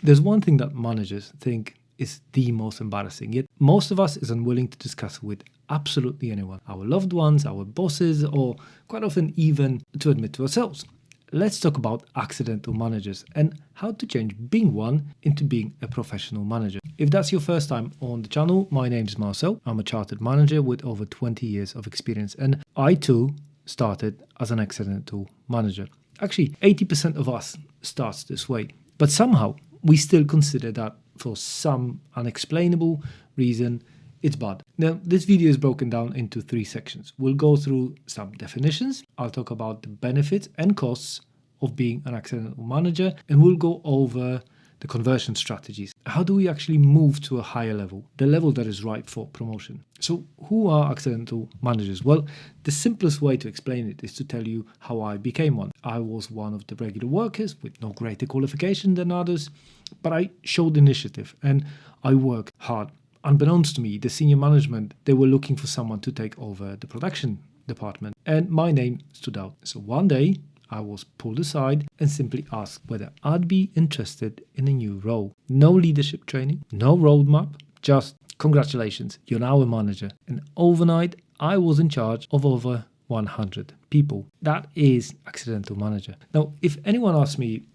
There's one thing that managers think is the most embarrassing, yet most of us is unwilling to discuss with absolutely anyone, our loved ones, our bosses, or quite often even to admit to ourselves. Let's talk about accidental managers and how to change being one into being a professional manager. If that's your first time on the channel, my name is Marcel. I'm a chartered manager with over 20 years of experience, and I too started as an accidental manager. Actually, 80% of us starts this way, but somehow we still consider that for some unexplainable reason it's bad. Now, this video is broken down into 3 sections. We'll go through some definitions, I'll talk about the benefits and costs of being an accidental manager, and we'll go over the conversion strategies. How do we actually move to a higher level, the level that is right for promotion? So who are accidental managers? Well, the simplest way to explain it is to tell you how I became one. I was one of the regular workers with no greater qualification than others, but I showed initiative and I worked hard. Unbeknownst to me, the senior management, they were looking for someone to take over the production department, and my name stood out. So one day I was pulled aside and simply asked whether I'd be interested in a new role. No leadership training, no roadmap, just congratulations, you're now a manager. And overnight, I was in charge of over 100 people. That is accidental manager. Now, if anyone asked me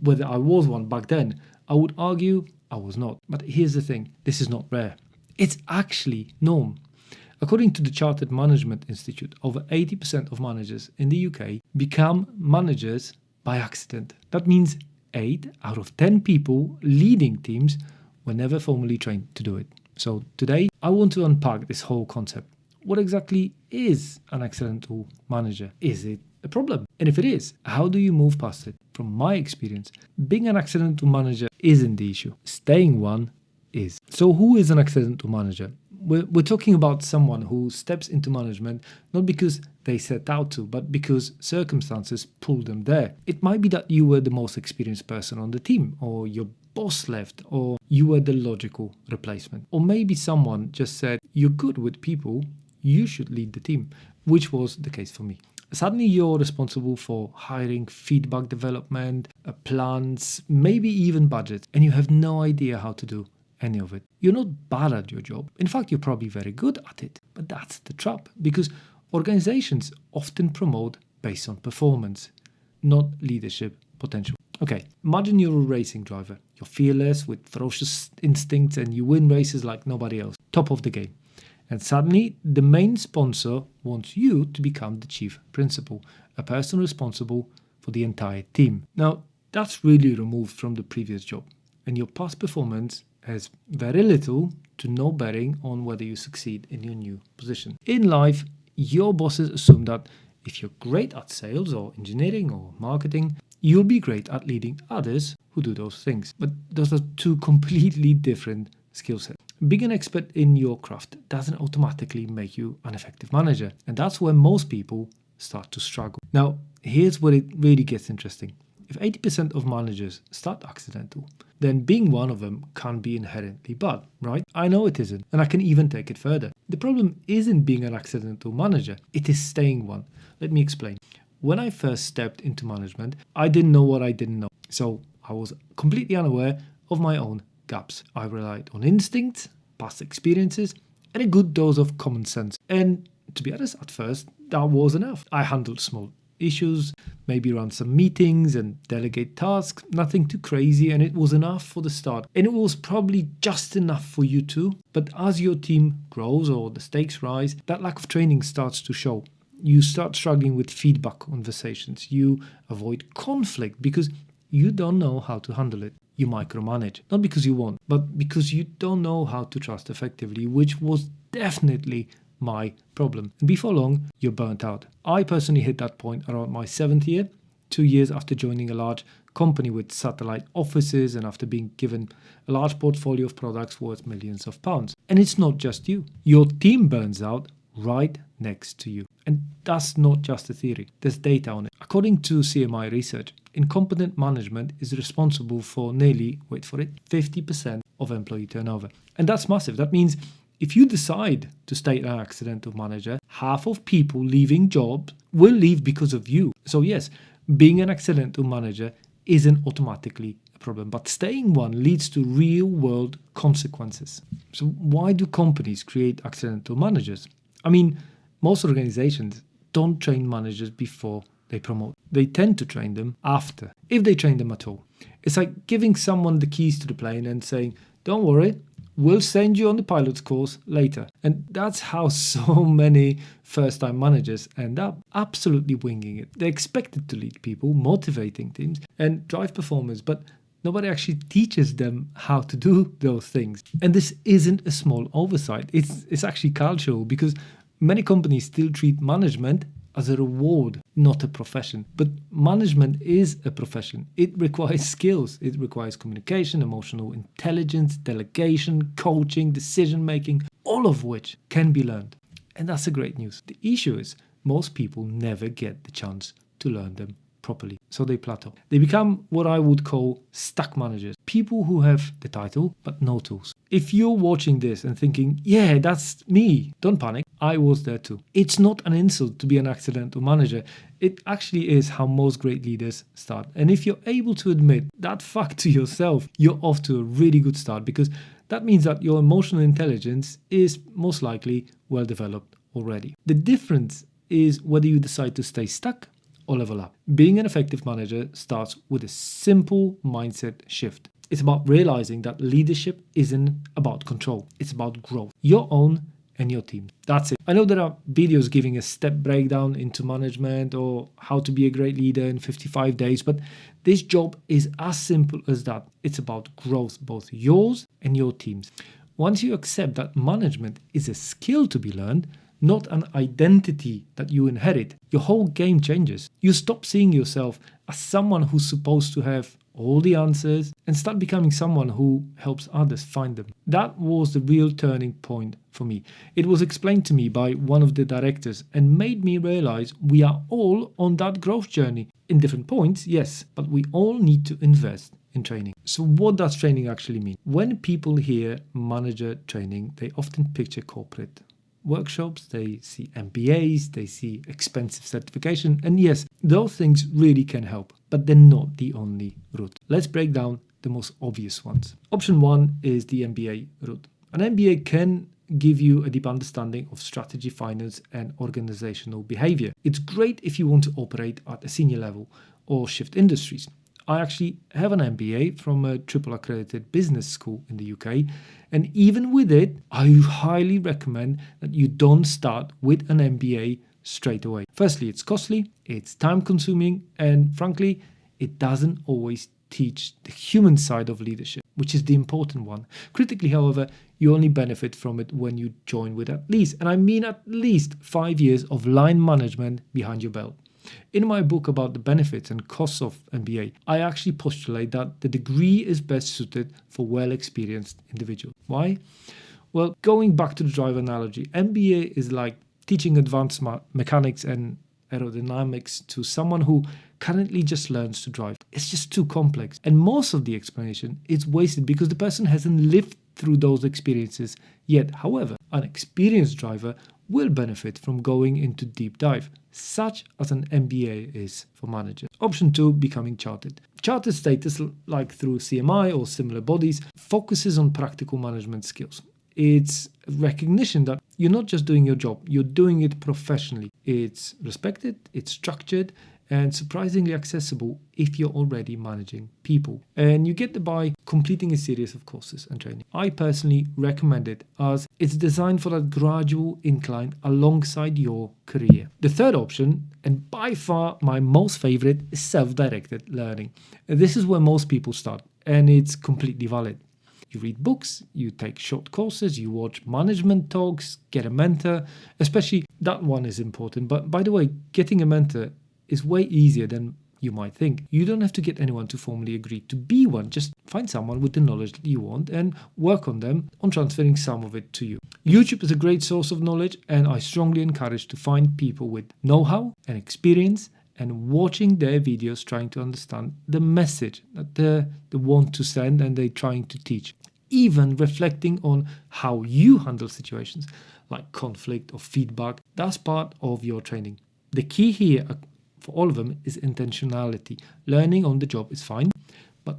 whether I was one back then, I would argue I was not. But here's the thing, this is not rare. It's actually norm. According to the Chartered Management Institute, over 80% of managers in the UK become managers by accident. That means 8 out of 10 people leading teams were never formally trained to do it. So today, I want to unpack this whole concept. What exactly is an accidental manager? Is it a problem? And if it is, how do you move past it? From my experience, being an accidental manager isn't the issue. Staying one is. So who is an accidental manager? We're talking about someone who steps into management not because they set out to, but because circumstances pulled them there. It might be that you were the most experienced person on the team, or your boss left, or you were the logical replacement. Or maybe someone just said, you're good with people, you should lead the team, which was the case for me. Suddenly you're responsible for hiring, feedback development, plans, maybe even budgets, and you have no idea how to do any of it. You're not bad at your job. In fact, you're probably very good at it. But that's the trap, because organizations often promote based on performance, not leadership potential. Okay, imagine you're a racing driver. You're fearless with ferocious instincts and you win races like nobody else. Top of the game. And suddenly, the main sponsor wants you to become the chief principal, a person responsible for the entire team. Now, that's really removed from the previous job, and your past performance has very little to no bearing on whether you succeed in your new position. In life, your bosses assume that if you're great at sales or engineering or marketing, you'll be great at leading others who do those things. But those are 2 completely different skill sets. Being an expert in your craft doesn't automatically make you an effective manager. And that's where most people start to struggle. Now, here's where it really gets interesting. If 80% of managers start accidental, then being one of them can be inherently bad, right? I know it isn't, and I can even take it further. The problem isn't being an accidental manager, it is staying one. Let me explain. When I first stepped into management, I didn't know what I didn't know. So I was completely unaware of my own gaps. I relied on instincts, past experiences, and a good dose of common sense. And to be honest, at first, that was enough. I handled small issues, maybe run some meetings and delegate tasks, nothing too crazy, and it was enough for the start. And it was probably just enough for you too. But as your team grows or the stakes rise, that lack of training starts to show. You start struggling with feedback conversations. You avoid conflict because you don't know how to handle it. You micromanage, not because you want, but because you don't know how to trust effectively, which was definitely my problem. And before long, you're burnt out. I personally hit that point around my 7th year, 2 years after joining a large company with satellite offices and after being given a large portfolio of products worth millions of pounds. And it's not just you. Your team burns out right next to you. And that's not just a theory. There's data on it. According to CMI research, incompetent management is responsible for nearly, wait for it, 50% of employee turnover. And that's massive. That means if you decide to stay an accidental manager, half of people leaving jobs will leave because of you. So yes, being an accidental manager isn't automatically a problem, but staying one leads to real-world consequences. So why do companies create accidental managers? I mean, most organizations don't train managers before they promote. They tend to train them after, if they train them at all. It's like giving someone the keys to the plane and saying, don't worry, we'll send you on the pilot's course later. And that's how so many first-time managers end up, absolutely winging it. They're expected to lead people, motivating teams, and drive performance, but nobody actually teaches them how to do those things. And this isn't a small oversight. It's actually cultural, because many companies still treat management as a reward, not a profession. But management is a profession. It requires skills. It requires communication, emotional intelligence, delegation, coaching, decision-making, all of which can be learned. And that's the great news. The issue is most people never get the chance to learn them properly. So they plateau. They become what I would call stuck managers. People who have the title, but no tools. If you're watching this and thinking, yeah, that's me, don't panic. I was there too. It's not an insult to be an accidental manager. It actually is how most great leaders start. And if you're able to admit that fact to yourself, you're off to a really good start, because that means that your emotional intelligence is most likely well developed already. The difference is whether you decide to stay stuck or level up. Being an effective manager starts with a simple mindset shift. It's about realizing that leadership isn't about control. It's about growth. Your own and your team. That's it. I know there are videos giving a step breakdown into management or how to be a great leader in 55 days, but this job is as simple as that. It's about growth, both yours and your team's. Once you accept that management is a skill to be learned, not an identity that you inherit, your whole game changes. You stop seeing yourself as someone who's supposed to have all the answers and start becoming someone who helps others find them. That was the real turning point for me. It was explained to me by one of the directors and made me realize we are all on that growth journey. In different points, yes, but we all need to invest in training. So what does training actually mean? When people hear manager training, they often picture corporate workshops, they see MBAs, they see expensive certification, and yes, those things really can help, but they're not the only route. Let's break down the most obvious ones. Option one is the MBA route. An MBA can give you a deep understanding of strategy, finance, and organizational behavior. It's great if you want to operate at a senior level or shift industries. I actually have an MBA from a triple accredited business school in the UK, and even with it, I highly recommend that you don't start with an MBA straight away. Firstly, it's costly, it's time consuming, and frankly, it doesn't always teach the human side of leadership, which is the important one. Critically, however, you only benefit from it when you join with at least, and I mean at least 5 years of line management behind your belt. In my book about the benefits and costs of MBA, I actually postulate that the degree is best suited for well-experienced individuals. Why? Well, going back to the drive analogy, MBA is like teaching advanced mechanics and aerodynamics to someone who currently just learns to drive. It's just too complex. And most of the explanation is wasted because the person hasn't lived through those experiences yet. However, an experienced driver will benefit from going into deep dive, such as an MBA is for managers. Option 2, becoming chartered. Chartered status, like through CMI or similar bodies, focuses on practical management skills. It's recognition that you're not just doing your job, you're doing it professionally. It's respected, it's structured, and surprisingly accessible if you're already managing people. And you get it by completing a series of courses and training. I personally recommend it as it's designed for that gradual incline alongside your career. The third option, and by far my most favorite, is self-directed learning. This is where most people start, and it's completely valid. You read books, you take short courses, you watch management talks, get a mentor. Especially that one is important. But by the way, getting a mentor is way easier than you might think. You don't have to get anyone to formally agree to be one. Just find someone with the knowledge that you want and work on them on transferring some of it to you. YouTube is a great source of knowledge, and I strongly encourage to find people with know-how and experience and watching their videos, trying to understand the message that they want to send and they're trying to teach. Even reflecting on how you handle situations like conflict or feedback, that's part of your training. The key here for all of them is intentionality. Learning on the job is fine, but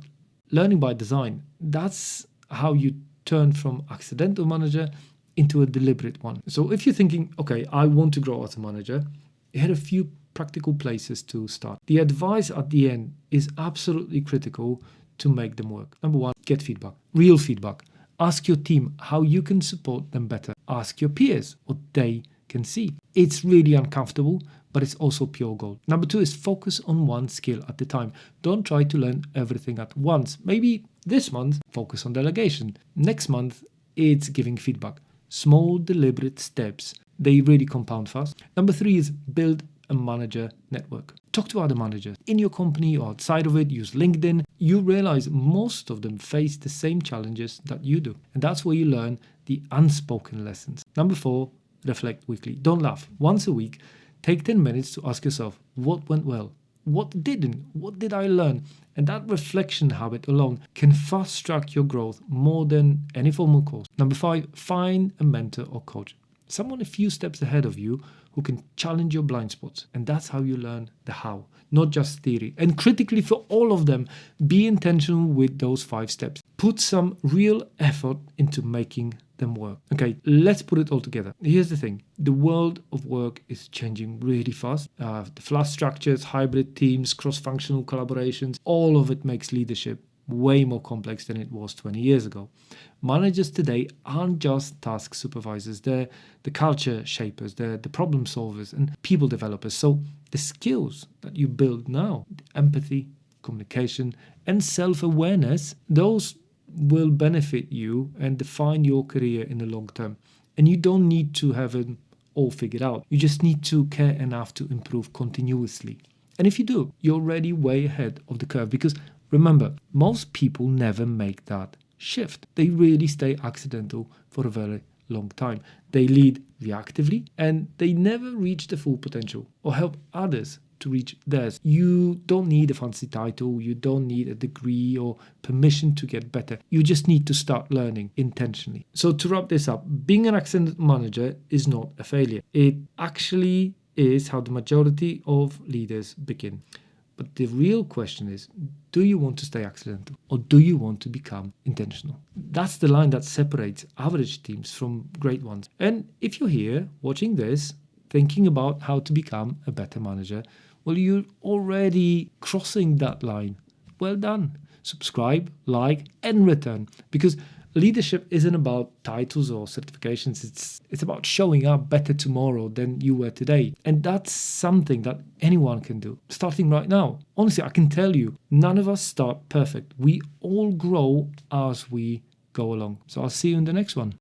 learning by design. That's how you turn from accidental manager into a deliberate one. So if you're thinking, okay, I want to grow as a manager, here are a few practical places to start. The advice at the end is absolutely critical to make them work. Number one, get feedback, real feedback. Ask your team how you can support them better. Ask your peers what they can see. It's really uncomfortable, but it's also pure gold. Number two is focus on one skill at a time. Don't try to learn everything at once. Maybe this month, focus on delegation. Next month, it's giving feedback. Small, deliberate steps, they really compound fast. Number three is build a manager network. Talk to other managers in your company or outside of it. Use LinkedIn. You realize most of them face the same challenges that you do. And that's where you learn the unspoken lessons. Number four, reflect weekly. Don't laugh. Once a week, take 10 minutes to ask yourself, what went well? What didn't? What did I learn? And that reflection habit alone can fast track your growth more than any formal course. Number five, find a mentor or coach. Someone a few steps ahead of you who can challenge your blind spots. And that's how you learn the how, not just theory. And critically for all of them, be intentional with those 5 steps. Put some real effort into making them work. Okay, let's put it all together. Here's the thing. The world of work is changing really fast. The flat structures, hybrid teams, cross-functional collaborations, all of it makes leadership way more complex than it was 20 years ago. Managers today aren't just task supervisors, they're the culture shapers, they're the problem solvers and people developers. So the skills that you build now, empathy, communication, and self-awareness, those will benefit you and define your career in the long term. And you don't need to have it all figured out. You just need to care enough to improve continuously. And if you do, you're already way ahead of the curve because remember, most people never make that shift. They really stay accidental for a very long time. They lead reactively and they never reach the full potential or help others to reach theirs. You don't need a fancy title, you don't need a degree or permission to get better. You just need to start learning intentionally. So to wrap this up, being an accidental manager is not a failure. It actually is how the majority of leaders begin. But the real question is, do you want to stay accidental or do you want to become intentional? That's the line that separates average teams from great ones. And if you're here watching this, thinking about how to become a better manager, well, you're already crossing that line. Well done. Subscribe, like, and return. Because leadership isn't about titles or certifications. It's about showing up better tomorrow than you were today. And that's something that anyone can do, starting right now. Honestly, I can tell you, none of us start perfect. We all grow as we go along. So I'll see you in the next one.